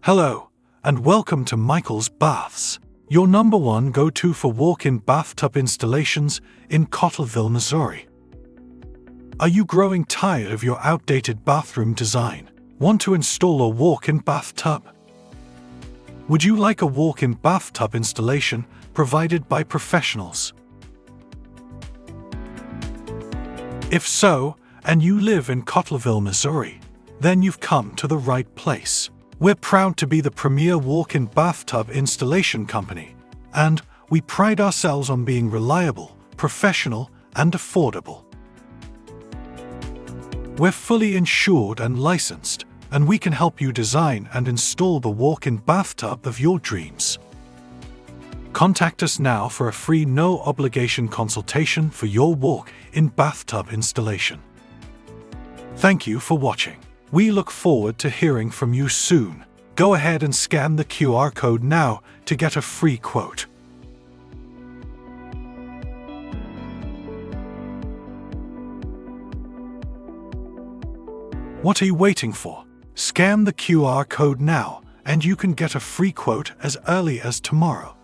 Hello, and welcome to Michael's Baths, your #1 go-to for walk-in bathtub installations in Cottleville, Missouri. Are you growing tired of your outdated bathroom design? Want to install a walk-in bathtub? Would you like a walk-in bathtub installation provided by professionals? If so, and you live in Cottleville, Missouri, then you've come to the right place. We're proud to be the premier walk-in bathtub installation company, and we pride ourselves on being reliable, professional, and affordable. We're fully insured and licensed, and we can help you design and install the walk-in bathtub of your dreams. Contact us now for a free no-obligation consultation for your walk-in bathtub installation. Thank you for watching. We look forward to hearing from you soon. Go ahead and scan the QR code now to get a free quote. What are you waiting for? Scan the QR code now, and you can get a free quote as early as tomorrow.